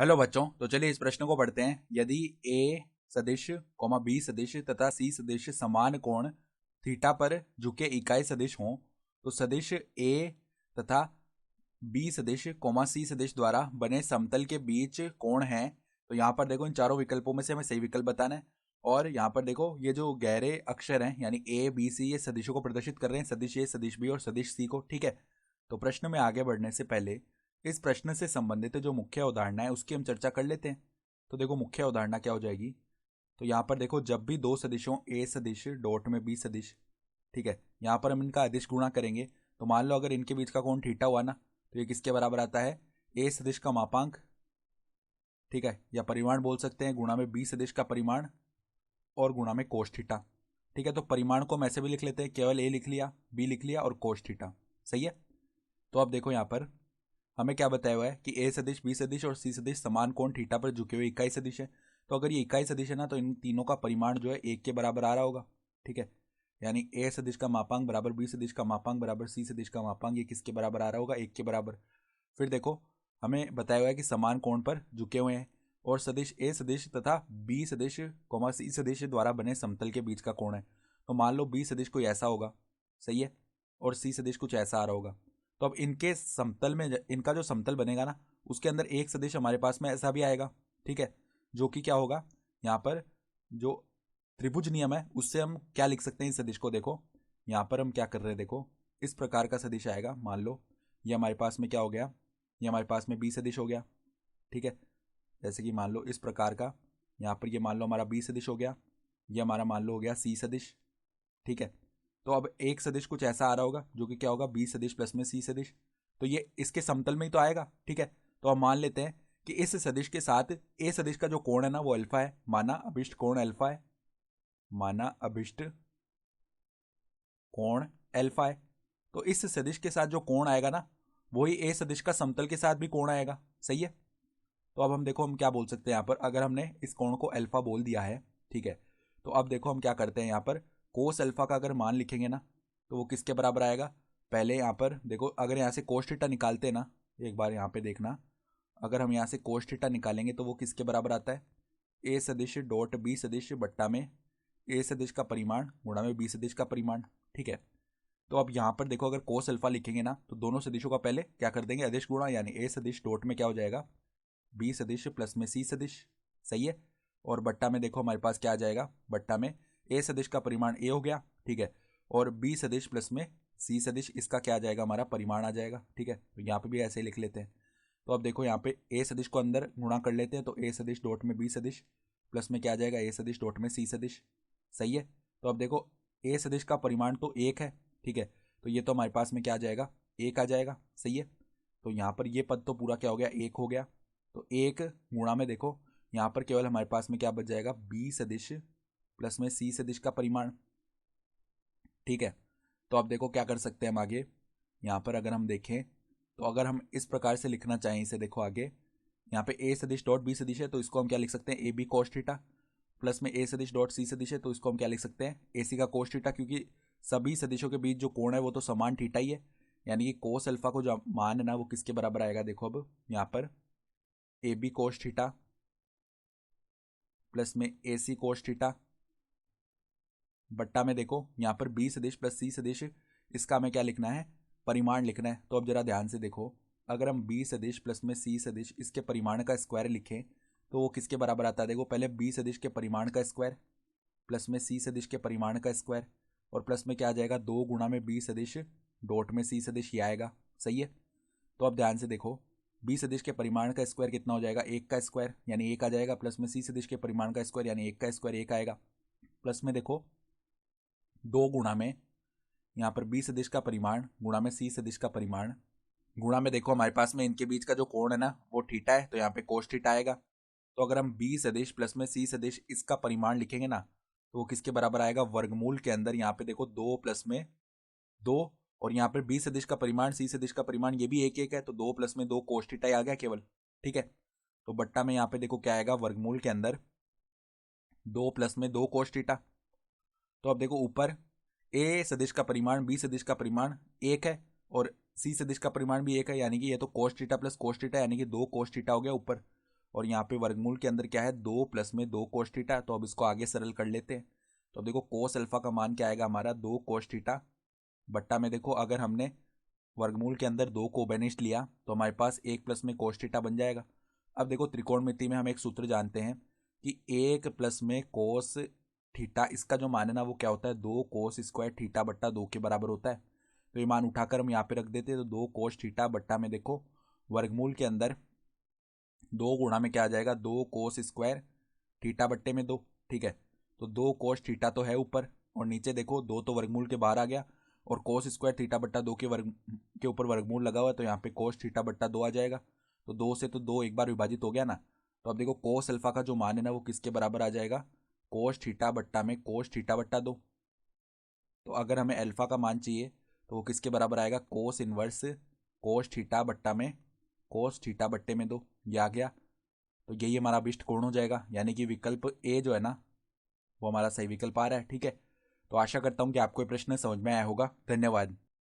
Hello बच्चों, तो चलिए इस प्रश्न को पढ़ते हैं। यदि ए सदिश कॉमा बी सदिश तथा सी सदिश समान कोण थीटा पर झुके इकाई सदिश हों तो सदिश ए तथा बी सदिश कॉमा सी सदिश द्वारा बने समतल के बीच कोण है। तो यहाँ पर देखो इन चारों विकल्पों में से हमें सही विकल्प बताना है। और यहाँ पर देखो ये जो गहरे अक्षर हैं यानी ए बी सी ये सदिशों को प्रदर्शित कर रहे हैं, सदिश ए सदिश बी और सदिश सी को। ठीक है, तो प्रश्न में आगे बढ़ने से पहले इस प्रश्न से संबंधित जो मुख्य अवधारणा है उसकी हम चर्चा कर लेते हैं। तो देखो मुख्य अवधारणा क्या हो जाएगी। तो यहाँ पर देखो जब भी दो सदिशों ए सदिश डॉट में बी सदिश, ठीक है, यहाँ पर हम इनका अदिश गुणा करेंगे। तो मान लो अगर इनके बीच का कोण थीटा हुआ ना, तो ये किसके बराबर आता है, ए सदिश का मापांक, ठीक है, या परिमाण बोल सकते हैं, गुणा में बी सदिश का परिमाण और गुणा में कोस थीटा। ठीक है, तो परिमाण को हम ऐसे भी लिख लेते हैं, केवल ए लिख लिया, बी लिख लिया और कोस थीटा। सही है। तो अब देखो यहाँ पर हमें क्या बताया हुआ है कि ए सदिश बी सदिश और सी सदिश समान कोण थीटा पर झुके हुए इकाई सदिश है। तो अगर ये इकाई सदिश है ना, तो इन तीनों का परिमाण जो है एक के बराबर आ रहा होगा। ठीक है, यानी ए सदिश का मापांक बराबर बी सदिश का मापांक बराबर सी सदिश का मापांक, ये किसके बराबर आ रहा होगा, एक के बराबर। फिर देखो हमें बताया हुआ है कि समान कोण पर झुके हुए हैं और सदिश ए सदिश तथा बी सदिश कॉमा सी सदिश द्वारा बने समतल के बीच का कोण है। तो मान लो बी सदिश कोई ऐसा होगा, सही है, और सी सदिश कुछ ऐसा आ रहा होगा। तो अब इनके समतल में इनका जो समतल बनेगा ना, उसके अंदर एक सदिश हमारे पास में ऐसा भी आएगा। ठीक है, जो कि क्या होगा, यहाँ पर जो त्रिभुज नियम है उससे हम क्या लिख सकते हैं इस सदिश को। देखो यहाँ पर हम क्या कर रहे हैं, देखो इस प्रकार का सदिश आएगा। मान लो ये हमारे पास में क्या हो गया, ये हमारे पास में बी सदिश हो गया। ठीक है, जैसे कि मान लो इस प्रकार का, यहाँ पर ये मान लो हमारा बी सदिश हो गया, ये हमारा मान लो हो गया सी सदिश। ठीक है, तो अब एक सदिश कुछ ऐसा आ रहा होगा जो कि क्या होगा, बी सदिश प्लस में सी सदिश। तो ये इसके समतल में ही तो आएगा। ठीक है, तो हम मान लेते हैं कि इस सदिश के साथ ए सदिश का जो कोण है ना वो अल्फा है, माना अभिष्ट कोण अल्फा है, माना अभिष्ट कोण अल्फा है। तो इस सदिश के साथ जो कोण आएगा ना, वही ए सदिश का समतल के साथ भी कोण आएगा। सही है। तो अब हम देखो हम क्या बोल सकते हैं यहाँ पर, अगर हमने इस कोण को अल्फा बोल दिया है, ठीक है, तो अब देखो हम क्या करते हैं यहाँ पर, कोस अल्फा का अगर मान लिखेंगे ना, तो वो किसके बराबर आएगा। पहले यहाँ पर देखो अगर यहाँ से कोस थीटा निकालते हैं ना, एक बार यहाँ पे देखना, अगर हम यहाँ से कोस थीटा निकालेंगे तो वो किसके बराबर आता है, ए सदिश डॉट बी सदिश बट्टा में ए सदिश का परिमाण गुणा में बी सदिश का परिमाण। ठीक है, तो अब यहाँ पर देखो अगर कोस अल्फा लिखेंगे ना, तो दोनों सदिशों का पहले क्या कर देंगे, अदिश गुणा, यानी ए सदिश डॉट में क्या हो जाएगा, बी सदिश प्लस में सी सदिश। सही है, और बट्टा में देखो हमारे पास क्या आ जाएगा, बट्टा में ए सदिश का परिमाण ए हो गया। ठीक है, और बी सदिश प्लस में सी सदिश, इसका क्या आ जाएगा, हमारा परिमाण आ जाएगा। ठीक है, तो यहाँ पे भी ऐसे ही लिख लेते हैं। तो अब देखो यहाँ पे ए सदिश को अंदर गुणा कर लेते हैं, तो ए सदिश डॉट में बी सदिश प्लस में क्या आ जाएगा, ए सदिश डॉट में सी सदिश। सही है, तो अब देखो ए सदिश का परिमाण तो एक है। ठीक है, तो ये तो हमारे पास में क्या आ जाएगा, एक आ जाएगा। सही है, तो यहाँ पर ये पद तो पूरा क्या हो गया, एक हो गया। तो एक गुणा में देखो यहाँ पर केवल हमारे पास में क्या बच जाएगा, बी सदिश प्लस में सी सदिश का परिमाण। ठीक है, तो अब देखो क्या कर सकते हैं हम आगे, यहाँ पर अगर हम देखें तो अगर हम इस प्रकार से लिखना चाहें इसे, देखो आगे यहाँ पे ए सदिश डॉट बी सदिश है तो इसको हम क्या लिख सकते हैं, A B cos theta, plus में ए सदिश डॉट सी सदिश है तो इसको हम क्या लिख सकते हैं, ए सी का कोस थीटा, क्योंकि सभी सदिशों के बीच जो कोण है वो तो समान थीटा ही है। यानी कि कोस अल्फा को जो मान है ना वो किसके बराबर आएगा, देखो अब यहाँ पर A B cos theta plus में ए सी कोस थीटा बट्टा में देखो यहाँ पर बी सदिश प्लस सी सदिश, इसका हमें क्या लिखना है, परिमाण लिखना है। तो अब जरा ध्यान से देखो, अगर हम बी सदिश प्लस में सी सदिश इसके परिमाण का स्क्वायर लिखें तो वो किसके बराबर आता है, देखो पहले बी सदिश के परिमाण का स्क्वायर प्लस में सी सदिश के परिमाण का स्क्वायर और प्लस में क्या आ जाएगा, दो गुणा में बी सदिश डॉट में सी सदिश ये आएगा। सही है, तो अब ध्यान से देखो बी सदिश के परिमाण का स्क्वायर कितना हो जाएगा, एक का स्क्वायर यानी एक आ जाएगा, प्लस में सी सदिश के परिमाण का स्क्वायर यानी एक का स्क्वायर एक आएगा, प्लस में देखो दो गुणा में यहाँ पर बी सदिश का परिमाण गुणा में सी सदिश का परिमाण, गुणा में देखो हमारे पास में इनके बीच का जो कोण है ना वो थीटा है, तो यहाँ पे कोस थीटा आएगा। तो अगर हम बी सदिश प्लस में सी सदिश इसका परिमाण लिखेंगे ना, तो वो किसके बराबर आएगा, वर्गमूल के अंदर यहाँ पे देखो दो प्लस में दो, और यहाँ पर बी सदिश का परिमाण सी सदिश का परिमाण ये भी एक एक है, तो दो प्लस में दो कोस थीटा ही आ गया केवल। ठीक है, तो बट्टा में यहाँ पे देखो क्या आएगा, वर्गमूल के अंदर दो प्लस में दो कोस थीटा। तो अब देखो ऊपर ए सदिश का परिमाण बी सदिश का परिमाण एक है और सी सदिश का परिमाण भी एक है, यानी कि ये तो कोस थीटा प्लस कोस थीटा यानी कि दो कोस थीटा हो गया ऊपर, और यहाँ पे वर्गमूल के अंदर क्या है, 2 प्लस में 2 कोस थीटा। तो अब इसको आगे सरल कर लेते हैं। तो अब देखो कोस अल्फा का मान क्या आएगा हमारा, 2 कोस थीटा बट्टा में देखो अगर हमने वर्गमूल के अंदर 2 को बेनिस्ट लिया तो हमारे पास 1 प्लस में कोस थीटा बन जाएगा। अब देखो त्रिकोणमिति में हम एक सूत्र जानते हैं कि 1 प्लस में कोस थीटा, इसका जो मान है ना वो क्या होता है, 2 कोस स्क्वायर थीटा बट्टा 2 के बराबर होता है। तो ये मान उठाकर हम यहाँ पे रख देते हैं। तो 2 कोस थीटा बट्टा में देखो वर्गमूल के अंदर 2 गुणा में क्या आ जाएगा, 2 कोस स्क्वायर थीटा बट्टे में 2। ठीक है, तो 2 कोस थीटा तो है ऊपर, और नीचे देखो 2 तो वर्गमूल के बाहर आ गया, और कोस स्क्वायर थीटा बट्टा 2 के ऊपर वर्गमूल लगा हुआ है, तो यहाँ पे कोस थीटा बट्टा 2 आ जाएगा। तो 2 से तो 2 एक बार विभाजित हो गया ना। तो अब देखो कोस अल्फा का जो मान है ना वो किसके बराबर आ जाएगा, कोस थीटा बट्टा में कोस थीटा बट्टा 2। तो अगर हमें अल्फा का मान चाहिए तो वो किसके बराबर आएगा, कोस इनवर्स कोस थीटा बट्टा में कोस थीटा बट्टे में 2। ये आ गया। तो यही हमारा अभिष्ट कोण हो जाएगा, यानी कि विकल्प ए जो है ना वो हमारा सही विकल्प आ रहा है। ठीक है, तो आशा करता हूँ कि आपको ये प्रश्न समझ में आया होगा। धन्यवाद।